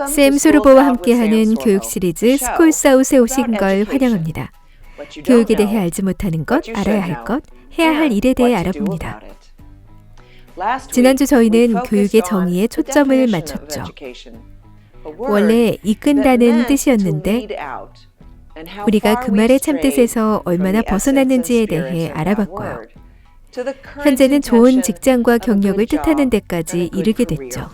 샘 소르보와 함께하는 교육 시리즈 스쿨사웃에 오신 걸 환영합니다. 교육에 대해 알지 못하는 것, 알아야 할 것, 해야 할 일에 대해 알아봅니다. 지난주 저희는 교육의 정의에 초점을 맞췄죠. 원래 이끈다는 뜻이었는데 우리가 그 말의 참뜻에서 얼마나 벗어났는지에 대해 알아봤고요. 현재는 좋은 직장과 경력을 뜻하는 데까지 이르게 됐죠.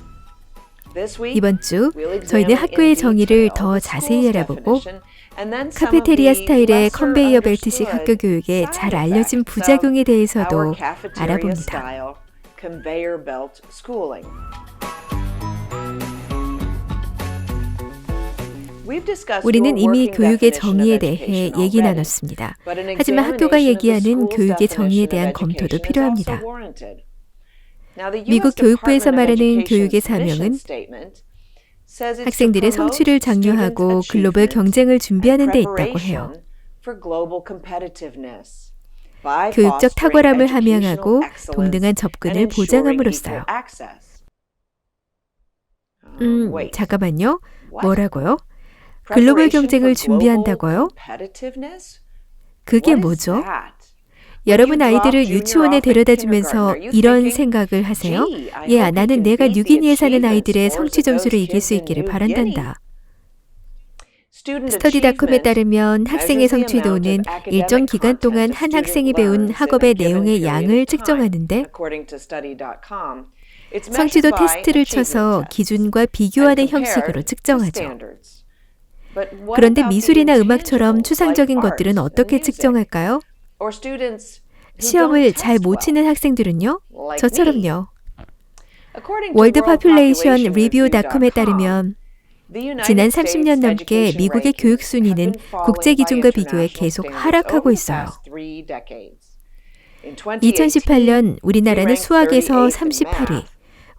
이번 주 저희는 학교의 정의를 더 자세히 알아보고 카페테리아 스타일의 컨베이어 벨트식 학교 교육의 잘 알려진 부작용에 대해서도 알아봅니다. 우리는 이미 교육의 정의에 대해 얘기 나눴습니다. 하지만 학교가 얘기하는 교육의 정의에 대한 검토도 필요합니다. 미국 교육부에서 말하는 교육의 사명은 학생들의 성취를 장려하고 글로벌 경쟁을 준비하는 데 있다고 해요. 교육적 탁월함을 함양하고 동등한 접근을 보장함으로써요. 잠깐만요. 뭐라고요? 글로벌 경쟁을 준비한다고요? 그게 뭐죠? 여러분 아이들을 유치원에 데려다주면서 이런 생각을 하세요? 야, 나는 내가 뉴기니에 사는 아이들의 성취 점수를 이길 수 있기를 바란단다. 스터디닷컴에 따르면 학생의 성취도는 일정 기간 동안 한 학생이 배운 학업의 내용의 양을 측정하는데 성취도 테스트를 쳐서 기준과 비교하는 형식으로 측정하죠. 그런데 미술이나 음악처럼 추상적인 것들은 어떻게 측정할까요? 시험을 잘 못 치는 학생들은요? 저처럼요. 월드 파퓰레이션 리뷰.com에 따르면 지난 30년 넘게 미국의 교육 순위는 국제 기준과 비교해 계속 하락하고 있어요. 2018년 우리나라는 수학에서 38위,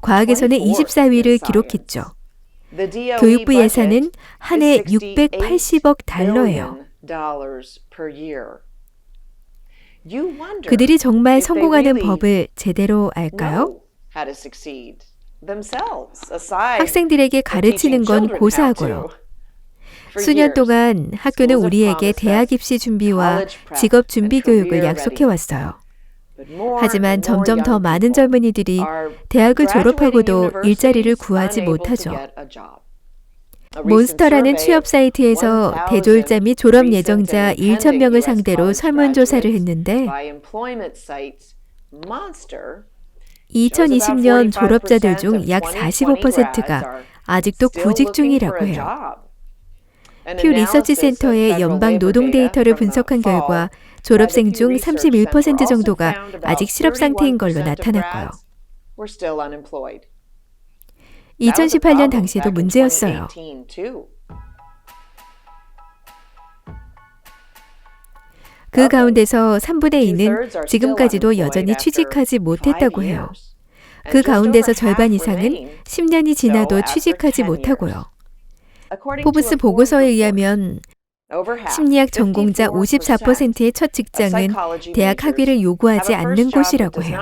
과학에서는 24위를 기록했죠. 교육부 예산은 한 해 680억 달러예요. 그들이 정말 성공하는 법을 제대로 알까요? 학생들에게 가르치는 건 고사하고요. 수년 동안 학교는 우리에게 대학 입시 준비와 직업 준비 교육을 약속해 왔어요. 하지만 점점 더 많은 젊은이들이 대학을 졸업하고도 일자리를 구하지 못하죠. 몬스터라는 취업 사이트에서 대졸자 및 졸업 예정자 1,000명을 상대로 설문조사를 했는데 2020년 졸업자들 중 약 45%가 아직도 구직 중이라고 해요. 퓨 리서치 센터의 연방 노동 데이터를 분석한 결과 졸업생 중 31% 정도가 아직 실업 상태인 걸로 나타났고요. 2018년 당시에도 문제였어요. 그 가운데서 3분의 2는 지금까지도 여전히 취직하지 못했다고 해요. 그 가운데서 절반 이상은 10년이 지나도 취직하지 못하고요. 포브스 보고서에 의하면 심리학 전공자 54%의 첫 직장은 대학 학위를 요구하지 않는 곳이라고 해요.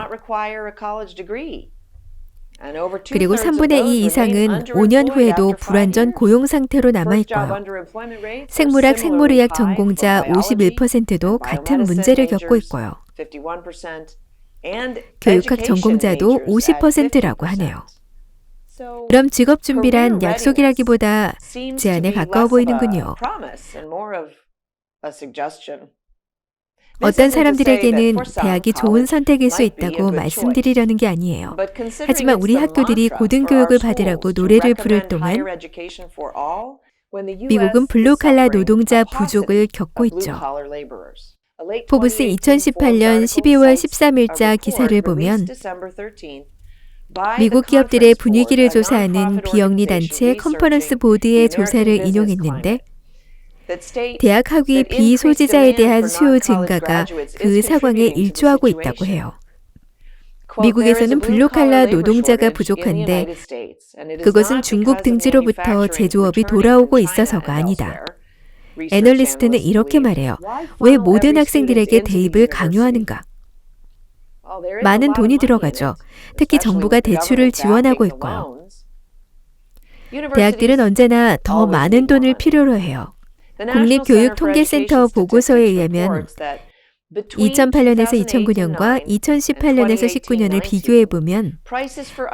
그리고 3분의 2 이상은 5년 후에도 불완전 고용 상태로 남아있고요. 생물학, 생물의학 전공자 51%도 같은 문제를 겪고 있고요. 교육학 전공자도 50%라고 하네요. 그럼 직업 준비란 약속이라기보다 제안에 가까워 보이는군요. 어떤 사람들에게는 대학이 좋은 선택일 수 있다고 말씀드리려는 게 아니에요. 하지만 우리 학교들이 고등교육을 받으라고 노래를 부를 동안 미국은 블루칼라 노동자 부족을 겪고 있죠. 포브스 2018년 12월 13일자 기사를 보면 미국 기업들의 분위기를 조사하는 비영리 단체 컨퍼런스 보드의 조사를 인용했는데 대학 학위 비소지자에 대한 수요 증가가 그 상황에 일조하고 있다고 해요. 미국에서는 블루칼라 노동자가 부족한데 그것은 중국 등지로부터 제조업이 돌아오고 있어서가 아니다. 애널리스트는 이렇게 말해요. 왜 모든 학생들에게 대입을 강요하는가? 많은 돈이 들어가죠. 특히 정부가 대출을 지원하고 있고요. 대학들은 언제나 더 많은 돈을 필요로 해요. 국립교육통계센터 보고서에 의하면 2008년에서 2009년과 2018년에서 19년을 비교해보면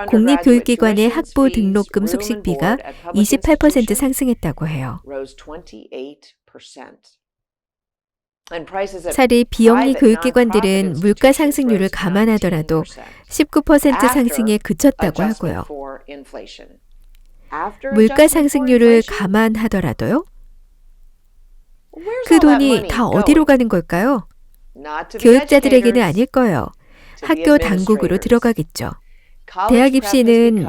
공립교육기관의 학부 등록금 숙식비가 28% 상승했다고 해요. 차라리 비영리 교육기관들은 물가 상승률을 감안하더라도 19% 상승에 그쳤다고 하고요. 물가 상승률을 감안하더라도요? 그 돈이 다 어디로 가는 걸까요? 교육자들에게는 아닐 거예요. 학교 당국으로 들어가겠죠. 대학 입시는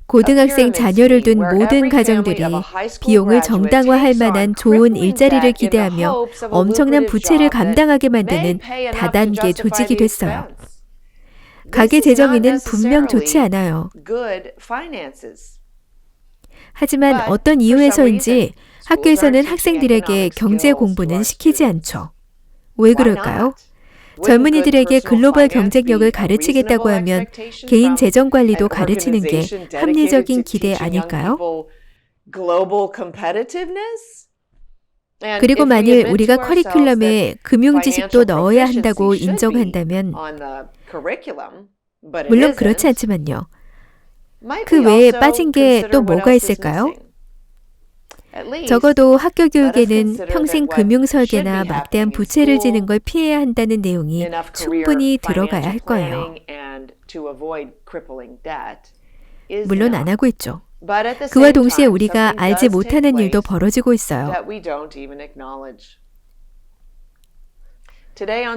고등학생 자녀를 둔 모든 가정들이 비용을 정당화할 만한 좋은 일자리를 기대하며 엄청난 부채를 감당하게 만드는 다단계 조직이 됐어요. 가계 재정에는 분명 좋지 않아요. 하지만 어떤 이유에서인지 학교에서는 학생들에게 경제 공부는 시키지 않죠. 왜 그럴까요? 젊은이들에게 글로벌 경쟁력을 가르치겠다고 하면 개인 재정 관리도 가르치는 게 합리적인 기대 아닐까요? 그리고 만일 우리가 커리큘럼에 금융 지식도 넣어야 한다고 인정한다면, 물론 그렇지 않지만요. 그 외에 빠진 게 또 뭐가 있을까요? 적어도 학교 교육에는 평생 금융 설계나 막대한 부채를 지는 걸 피해야 한다는 내용이 충분히 들어가야 할 거예요. 물론 안 하고 있죠. 그와 동시에 우리가 알지 못하는 일도 벌어지고 있어요.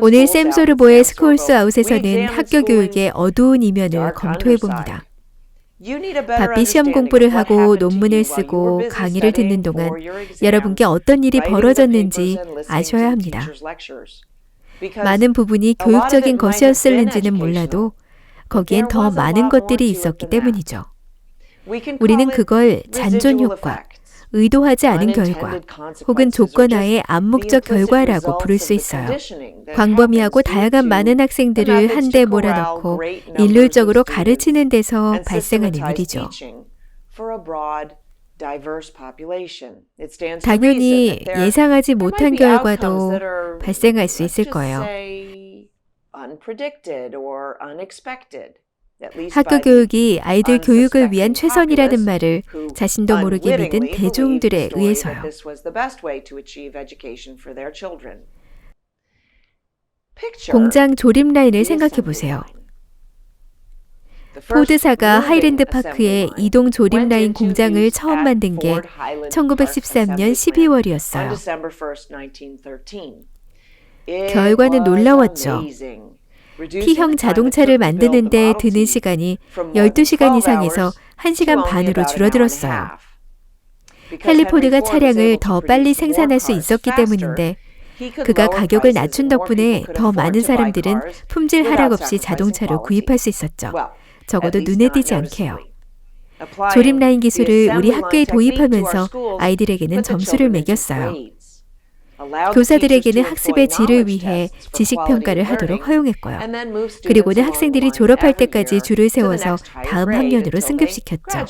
오늘 샘 소르보의 스쿨스 아웃에서는 학교 교육의 어두운 이면을 검토해 봅니다. 바삐 시험 공부를 하고 논문을 쓰고 강의를 듣는 동안 여러분께 어떤 일이 벌어졌는지 아셔야 합니다. 많은 부분이 교육적인 것이었을는지는 몰라도 거기엔 더 많은 것들이 있었기 때문이죠. 우리는 그걸 잔존 효과, 의도하지 않은 결과, 혹은 조건하의 암묵적 결과라고 부를 수 있어요. 광범위하고 다양한 많은 학생들을 한데 몰아넣고 일률적으로 가르치는 데서 발생하는 일이죠. 당연히 예상하지 못한 결과도 발생할 수 있을 거예요. 학교 교육이 아이들 교육을 위한 최선이라는 말을 자신도 모르게 믿은 대중들에 의해서요. 공장 조립 라인을 생각해 보세요. 포드사가 하이랜드 파크에 이동 조립 라인 공장을 처음 만든 게 1913년 12월이었어요. 결과는 놀라웠죠. T형 자동차를 만드는 데 드는 시간이 12시간 이상에서 1시간 반으로 줄어들었어요. 헨리 포드가 차량을 더 빨리 생산할 수 있었기 때문인데 그가 가격을 낮춘 덕분에 더 많은 사람들은 품질 하락 없이 자동차를 구입할 수 있었죠. 적어도 눈에 띄지 않게요. 조립 라인 기술을 우리 학교에 도입하면서 아이들에게는 점수를 매겼어요. 교사들에게는 학습의 질을 위해 지식평가를 하도록 허용했고요. 그리고는 학생들이 졸업할 때까지 줄을 세워서 다음 학년으로 승급시켰죠.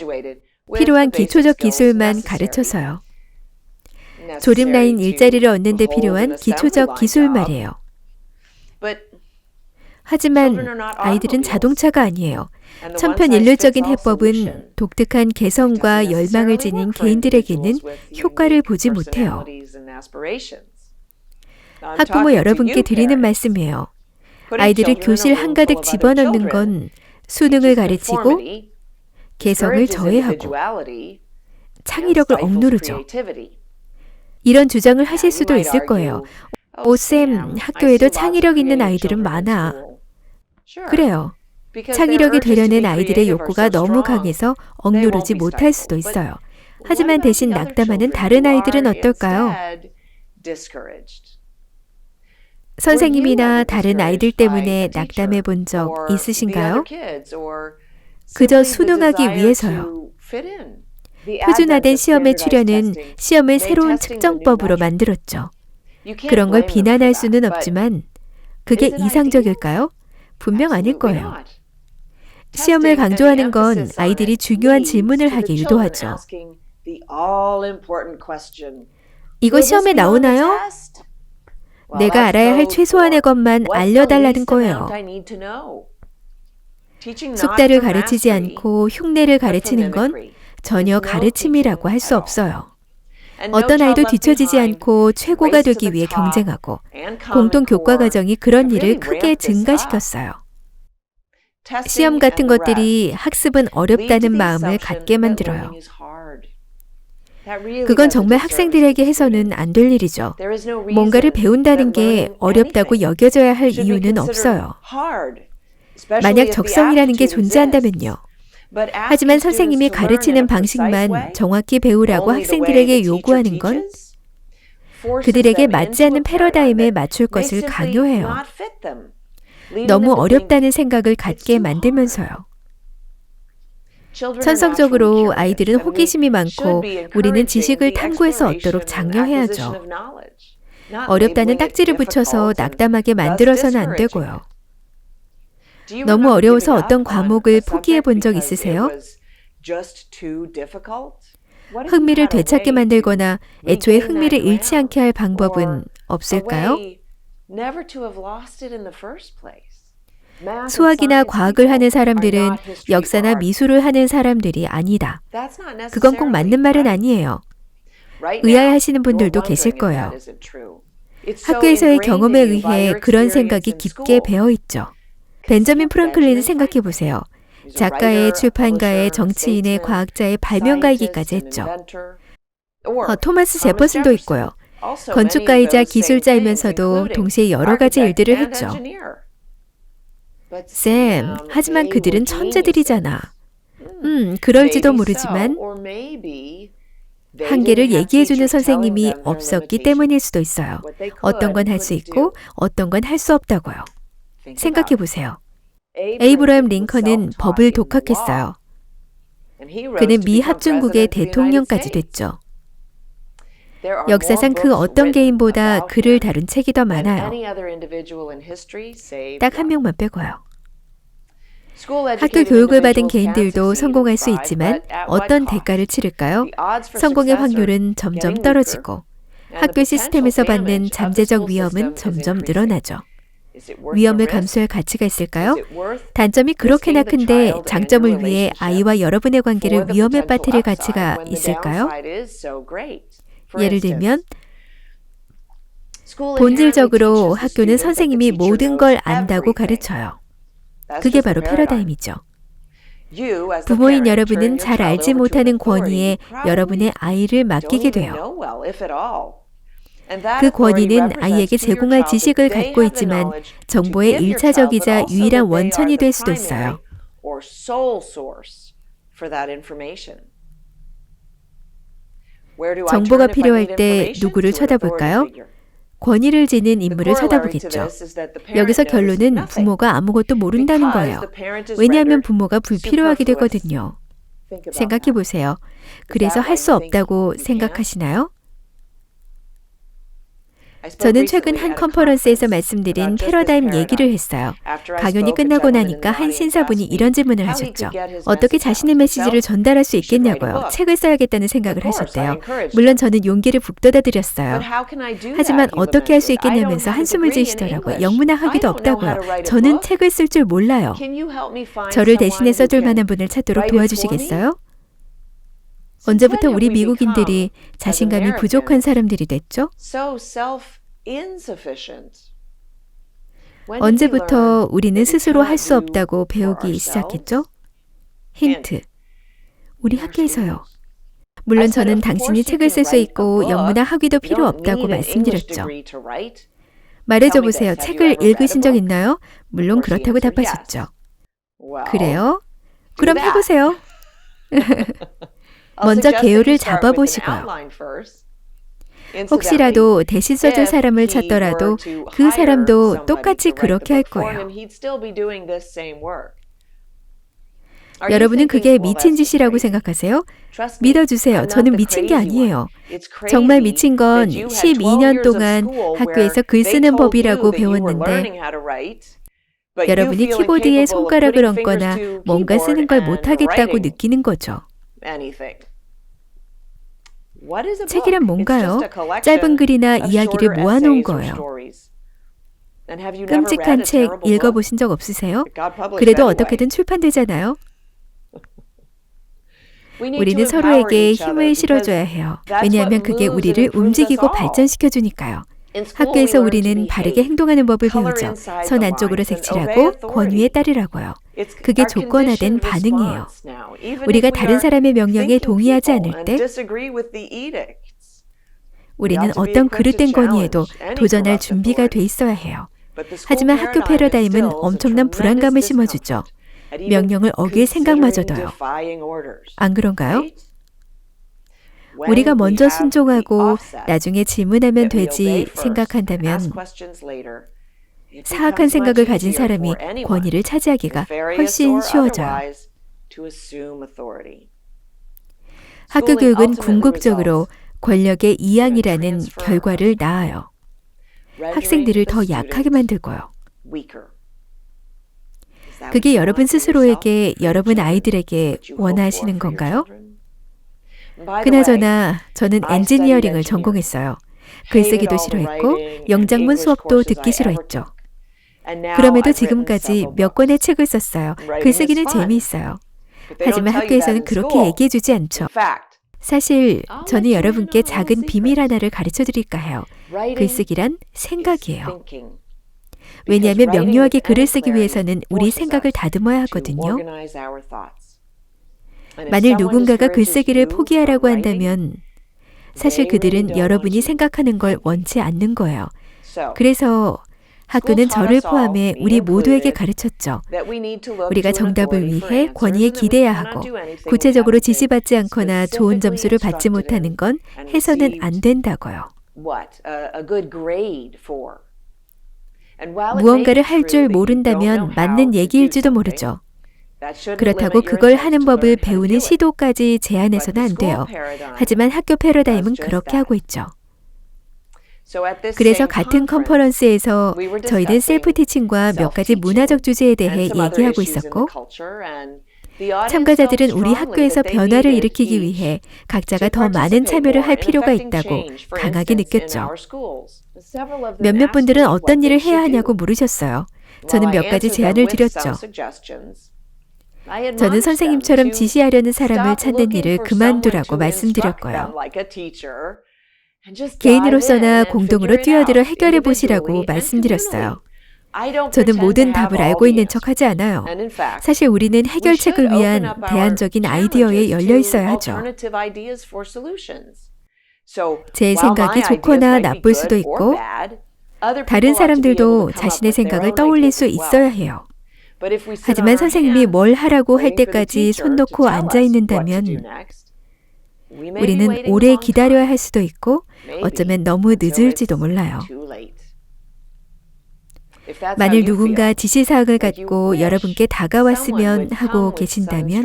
필요한 기초적 기술만 가르쳐서요. 조립 라인 일자리를 얻는 데 필요한 기초적 기술 말이에요. 하지만 아이들은 자동차가 아니에요. 천편일률적인 해법은 독특한 개성과 열망을 지닌 개인들에게는 효과를 보지 못해요. 학부모 여러분께 드리는 말씀이에요. 아이들을 교실 한가득 집어넣는 건 수능을 가르치고 개성을 저해하고 창의력을 억누르죠. 이런 주장을 하실 수도 있을 거예요. 쌤, 학교에도 창의력 있는 아이들은 많아. 그래요. 창의력이 되려는 아이들의 욕구가 너무 강해서 억누르지 못할 수도 있어요. 하지만 대신 낙담하는 다른 아이들은 어떨까요? 선생님이나 다른 아이들 때문에 낙담해 본 적 있으신가요? 그저 수능하기 위해서요. 표준화된 시험의 출현은 시험을 새로운 측정법으로 만들었죠. 그런 걸 비난할 수는 없지만 그게 이상적일까요? 분명 아닐 거예요. 시험을 강조하는 건 아이들이 중요한 질문을 하게 유도하죠. 이거 시험에 나오나요? 내가 알아야 할 최소한의 것만 알려달라는 거예요. 숙달을 가르치지 않고 흉내를 가르치는 건 전혀 가르침이라고 할 수 없어요. 어떤 아이도 뒤처지지 않고 최고가 되기 위해 경쟁하고 공동 교과 과정이 그런 일을 크게 증가시켰어요. 시험 같은 것들이 학습은 어렵다는 마음을 갖게 만들어요. 그건 정말 학생들에게 해서는 안 될 일이죠. 뭔가를 배운다는 게 어렵다고 여겨져야 할 이유는 없어요. 만약 적성이라는 게 존재한다면요. 하지만 선생님이 가르치는 방식만 정확히 배우라고 학생들에게 요구하는 건 그들에게 맞지 않는 패러다임에 맞출 것을 강요해요. 너무 어렵다는 생각을 갖게 만들면서요. 천성적으로 아이들은 호기심이 많고 우리는 지식을 탐구해서 얻도록 장려해야죠. 어렵다는 딱지를 붙여서 낙담하게 만들어서는 안 되고요. 너무 어려워서 어떤 과목을 포기해 본 적 있으세요? 흥미를 되찾게 만들거나 애초에 흥미를 잃지 않게 할 방법은 없을까요? 수학이나 과학을 하는 사람들은 역사나 미술을 하는 사람들이 아니다. 그건 꼭 맞는 말은 아니에요. 의아해하시는 분들도 계실 거예요. 학교에서의 경험에 의해 그런 생각이 깊게 배어 있죠. 벤저민 프랑클린을 생각해 보세요. 작가의, 출판가의, 정치인의, 과학자의, 발명가이기까지 했죠. 토마스 제퍼슨도 있고요. 건축가이자 기술자이면서도 동시에 여러 가지 일들을 했죠. 쌤, 하지만 그들은 천재들이잖아. 그럴지도 모르지만 한계를 얘기해주는 선생님이 없었기 때문일 수도 있어요. 어떤 건 할 수 있고 어떤 건 할 수 없다고요. 생각해 보세요. 에이브러햄 링컨은 법을 독학했어요. 그는 미 합중국의 대통령까지 됐죠. 역사상 그 어떤 개인보다 글을 다룬 책이 더 많아요. 딱 한 명만 빼고요. 학교 교육을 받은 개인들도 성공할 수 있지만 어떤 대가를 치를까요? 성공의 확률은 점점 떨어지고 학교 시스템에서 받는 잠재적 위험은 점점 늘어나죠. 위험을 감수할 가치가 있을까요? 단점이 그렇게나 큰데 장점을 위해 아이와 여러분의 관계를 위험에 빠뜨릴 가치가 있을까요? 예를 들면 본질적으로 학교는 선생님이 모든 걸 안다고 가르쳐요. 그게 바로 패러다임이죠. 부모인 여러분은 잘 알지 못하는 권위에 여러분의 아이를 맡기게 돼요. 그 권위는 아이에게 제공할 지식을 갖고 있지만 정보의 일차적이자 유일한 원천이 될 수도 있어요. 정보가 필요할 때 누구를 쳐다볼까요? 권위를 지닌 인물을 쳐다보겠죠. 여기서 결론은 부모가 아무것도 모른다는 거예요. 왜냐하면 부모가 불필요하게 되거든요. 생각해 보세요. 그래서 할 수 없다고 생각하시나요? 저는 최근 한 컨퍼런스에서 말씀드린 패러다임 얘기를 했어요. 강연이 끝나고 나니까 한 신사분이 이런 질문을 하셨죠. 어떻게 자신의 메시지를 전달할 수 있겠냐고요. 책을 써야겠다는 생각을 하셨대요. 물론 저는 용기를 북돋아 드렸어요. 하지만 어떻게 할 수 있겠냐면서 한숨을 지으시더라고요. 영문학 학위도 없다고요. 저는 책을 쓸 줄 몰라요. 저를 대신해 써줄 만한 분을 찾도록 도와주시겠어요? 언제부터 우리 미국인들이 자신감이 부족한 사람들이 됐죠? 언제부터 우리는 스스로 할 수 없다고 배우기 시작했죠? 힌트. 우리 학교에서요. 물론 저는 당신이 책을 쓸 수 있고 영문학 학위도 필요 없다고 말씀드렸죠. 말해줘 보세요. 책을 읽으신 적 있나요? 물론 그렇다고 답하셨죠. 그래요? 그럼 해보세요. 먼저 개요를 잡아보시고요. 혹시라도 대신 써줄 사람을 찾더라도 그 사람도 똑같이 그렇게 할 거예요. 여러분은 그게 미친 짓이라고 생각하세요? 믿어주세요. 저는 미친 게 아니에요. 정말 미친 건 12년 동안 학교에서 글 쓰는 법이라고 배웠는데 여러분이 키보드에 손가락을 얹거나 뭔가 쓰는 걸 못하겠다고 느끼는 거죠. 책이란 뭔가요? 짧은 글이나 이야기를 모아놓은 거예요. 끔찍한 책 읽어보신 적 없으세요? 그래도 어떻게든 출판되잖아요. 우리는 서로에게 힘을 실어줘야 해요. 왜냐하면 그게 우리를 움직이고 발전시켜주니까요. 학교에서 우리는 바르게 행동하는 법을 배우죠. 선 안쪽으로 색칠하고 권위에 따르라고요. 그게 조건화된 반응이에요. 우리가 다른 사람의 명령에 동의하지 않을 때 우리는 어떤 그릇된 권위에도 도전할 준비가 돼 있어야 해요. 하지만 학교 패러다임은 엄청난 불안감을 심어주죠. 명령을 어길 생각마저도요. 안 그런가요? 우리가 먼저 순종하고 나중에 질문하면 되지 생각한다면 사악한 생각을 가진 사람이 권위를 차지하기가 훨씬 쉬워져요. 학교 교육은 궁극적으로 권력의 이양이라는 결과를 낳아요. 학생들을 더 약하게 만들고요. 그게 여러분 스스로에게, 여러분 아이들에게 원하시는 건가요? 그나저나 저는 엔지니어링을 전공했어요. 글쓰기도 싫어했고 영작문 수업도 듣기 싫어했죠. 그럼에도 지금까지 몇 권의 책을 썼어요. 글쓰기는 재미있어요. 하지만 학교에서는 그렇게 얘기해주지 않죠. 사실 저는 여러분께 작은 비밀 하나를 가르쳐 드릴까 해요. 글쓰기란 생각이에요. 왜냐하면 명료하게 글을 쓰기 위해서는 우리 생각을 다듬어야 하거든요. 만일 누군가가 글쓰기를 포기하라고 한다면 사실 그들은 여러분이 생각하는 걸 원치 않는 거예요. 그래서 학교는 저를 포함해 우리 모두에게 가르쳤죠. 우리가 정답을 위해 권위에 기대야 하고 구체적으로 지시받지 않거나 좋은 점수를 받지 못하는 건 해서는 안 된다고요. 무언가를 할 줄 모른다면 맞는 얘기일지도 모르죠. 그렇다고 그걸 하는 법을 배우는 시도까지 제한해서는 안 돼요. 하지만 학교 패러다임은 그렇게 하고 있죠. 그래서 같은 컨퍼런스에서 저희는 셀프 티칭과 몇 가지 문화적 주제에 대해 얘기하고 있었고 참가자들은 우리 학교에서 변화를 일으키기 위해 각자가 더 많은 참여를 할 필요가 있다고 강하게 느꼈죠. 몇몇 분들은 어떤 일을 해야 하냐고 물으셨어요. 저는 몇 가지 제안을 드렸죠. 저는 선생님처럼 지시하려는 사람을 찾는 일을 그만두라고 말씀드렸고요. 개인으로서나 공동으로 뛰어들어 해결해 보시라고 말씀드렸어요. 저는 모든 답을 알고 있는 척하지 않아요. 사실 우리는 해결책을 위한 대안적인 아이디어에 열려 있어야 하죠. 제 생각이 좋거나 나쁠 수도 있고 다른 사람들도 자신의 생각을 떠올릴 수 있어야 해요. 하지만 선생님이 뭘 하라고 할 때까지 손 놓고 앉아 있는다면 우리는 오래 기다려야 할 수도 있고 어쩌면 너무 늦을지도 몰라요. 만일 누군가 지시사항을 갖고 여러분께 다가왔으면 하고 계신다면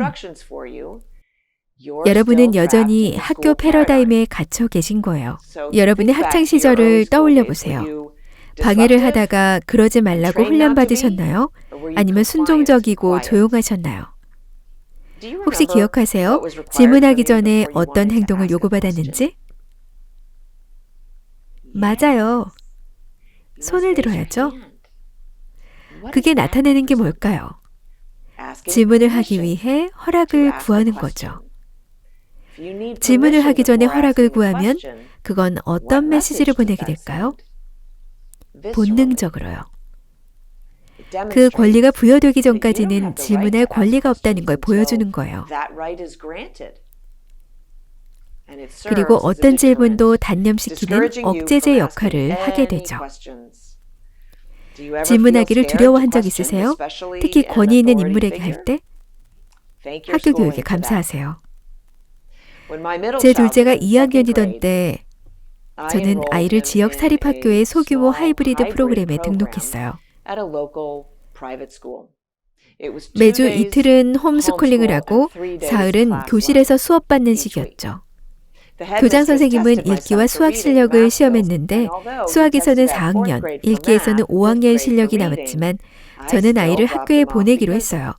여러분은 여전히 학교 패러다임에 갇혀 계신 거예요. 여러분의 학창시절을 떠올려 보세요. 방해를 하다가 그러지 말라고 훈련받으셨나요? 아니면 순종적이고 조용하셨나요? 혹시 기억하세요? 질문하기 전에 어떤 행동을 요구받았는지? 맞아요. 손을 들어야죠. 그게 나타내는 게 뭘까요? 질문을 하기 위해 허락을 구하는 거죠. 질문을 하기 전에 허락을 구하면 그건 어떤 메시지를 보내게 될까요? 본능적으로요. 그 권리가 부여되기 전까지는 질문할 권리가 없다는 걸 보여주는 거예요. 그리고 어떤 질문도 단념시키는 억제제 역할을 하게 되죠. 질문하기를 두려워한 적 있으세요? 특히 권위 있는 인물에게 할 때? 학교 교육에 감사하세요. 제 둘째가 2학년이던 때 저는 아이를 지역 사립학교의 소규모 하이브리드 프로그램에 등록했어요. 매주 이틀은 홈스쿨링을 하고 사흘은 교실에서 수업받는 시기였죠. 교장 선생님은 읽기와 수학 실력을 시험했는데 수학에서는 4학년, 읽기에서는 5학년 실력이 남았지만 저는 아이를 학교에 보내기로 했어요.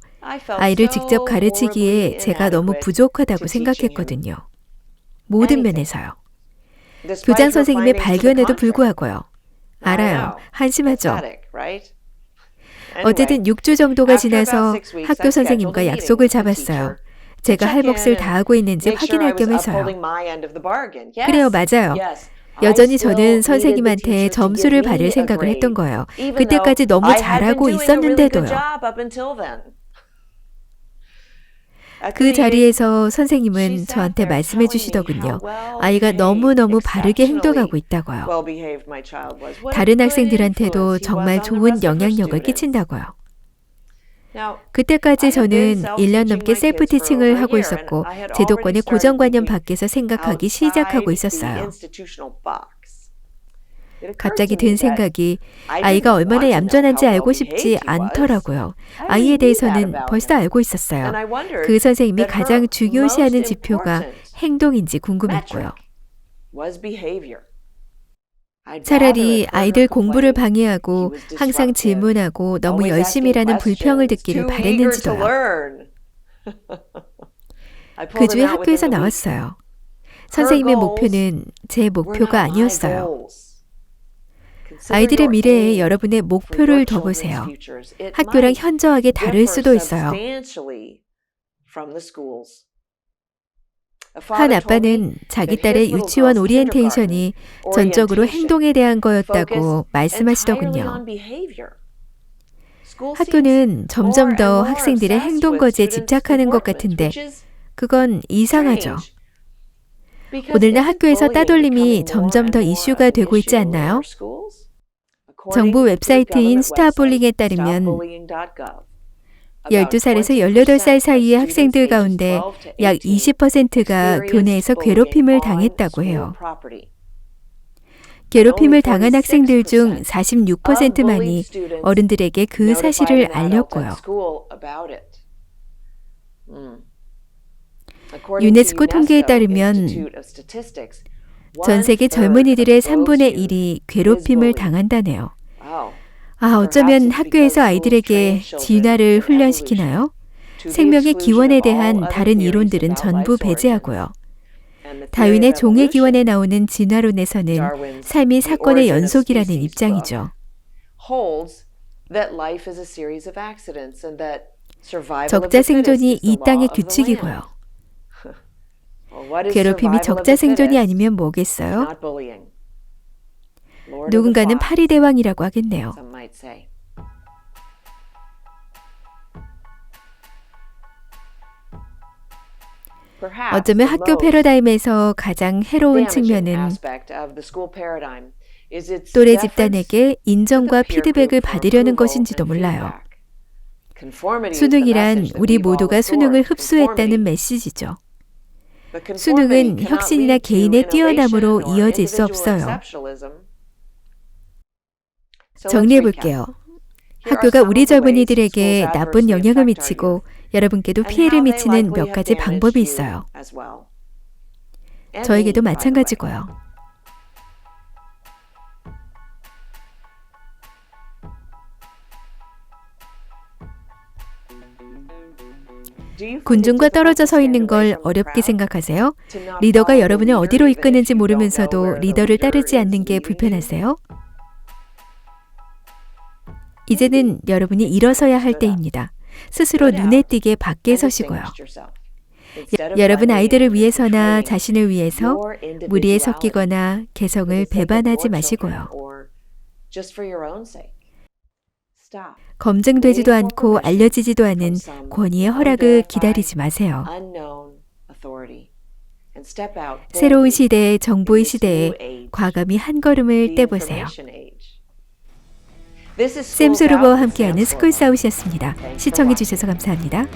아이를 직접 가르치기에 제가 너무 부족하다고 생각했거든요. 모든 면에서요. 교장 선생님의 발견에도 불구하고요. 알아요. 한심하죠. 어쨌든 6주 정도가 지나서 학교 선생님과 약속을 잡았어요. 제가 할 몫을 다하고 있는지 확인할 겸 해서요. 그래요, 맞아요. 여전히 저는 선생님한테 점수를 받을 생각을 했던 거예요. 그때까지 너무 잘하고 있었는데도요. 그 자리에서 선생님은 저한테 말씀해 주시더군요. 아이가 너무너무 바르게 행동하고 있다고요. 다른 학생들한테도 정말 좋은 영향력을 끼친다고요. 그때까지 저는 1년 넘게 셀프 티칭을 하고 있었고 제도권의 고정관념 밖에서 생각하기 시작하고 있었어요. 갑자기 든 생각이 아이가 얼마나 얌전한지 알고 싶지 않더라고요. 아이에 대해서는 벌써 알고 있었어요. 그 선생님이 가장 중요시하는 지표가 행동인지 궁금했고요. 차라리 아이들 공부를 방해하고 항상 질문하고 너무 열심히 일하는 불평을 듣기를 바랬는지도요. 그 주에 학교에서 나왔어요. 선생님의 목표는 제 목표가 아니었어요. 아이들의 미래에 여러분의 목표를 둬보세요. 학교랑 현저하게 다를 수도 있어요. 한 아빠는 자기 딸의 유치원 오리엔테이션이 전적으로 행동에 대한 거였다고 말씀하시더군요. 학교는 점점 더 학생들의 행동 거지에 집착하는 것 같은데 그건 이상하죠. 오늘날 학교에서 따돌림이 점점 더 이슈가 되고 있지 않나요? 정부 웹사이트인 스탑불링에 따르면 12살에서 18살 사이의 학생들 가운데 약 20%가 교내에서 괴롭힘을 당했다고 해요. 괴롭힘을 당한 학생들 중 46%만이 어른들에게 그 사실을 알렸고요. 유네스코 통계에 따르면 전 세계 젊은이들의 3분의 1이 괴롭힘을 당한다네요. 어쩌면 학교에서 아이들에게 진화를 훈련시키나요? 생명의 기원에 대한 다른 이론들은 전부 배제하고요. 다윈의 종의 기원에 나오는 진화론에서는 삶이 사건의 연속이라는 입장이죠. 적자 생존이 이 땅의 규칙이고요. 괴롭힘이 적자 생존이 아니면 뭐겠어요? 누군가는 파리대왕이라고 하겠네요. 어쩌면 학교 패러다임에서 가장 해로운 측면은 또래 집단에게 인정과 피드백을 받으려는 것인지도 몰라요. 수능이란 우리 모두가 수능을 흡수했다는 메시지죠. 수능은 혁신이나 개인의 뛰어남으로 이어질 수 없어요. 정리해 볼게요. 학교가 우리 젊은이들에게 나쁜 영향을 미치고 여러분께도 피해를 미치는 몇 가지 방법이 있어요. 저에게도 마찬가지고요. 군중과 떨어져 서 있는 걸 어렵게 생각하세요? 리더가 여러분을 어디로 이끄는지 모르면서도 리더를 따르지 않는 게 불편하세요? 이제는 여러분이 일어서야 할 때입니다. 스스로 눈에 띄게 밖에 서시고요. 여러분 아이들을 위해서나 자신을 위해서 무리에 섞이거나 개성을 배반하지 마시고요. 검증되지도 않고 알려지지도 않은 권위의 허락을 기다리지 마세요. 새로운 시대의 정보의 시대에 과감히 한 걸음을 떼보세요. 샘 소르버와 함께하는 스쿨사웃이었습니다. 시청해주셔서 감사합니다.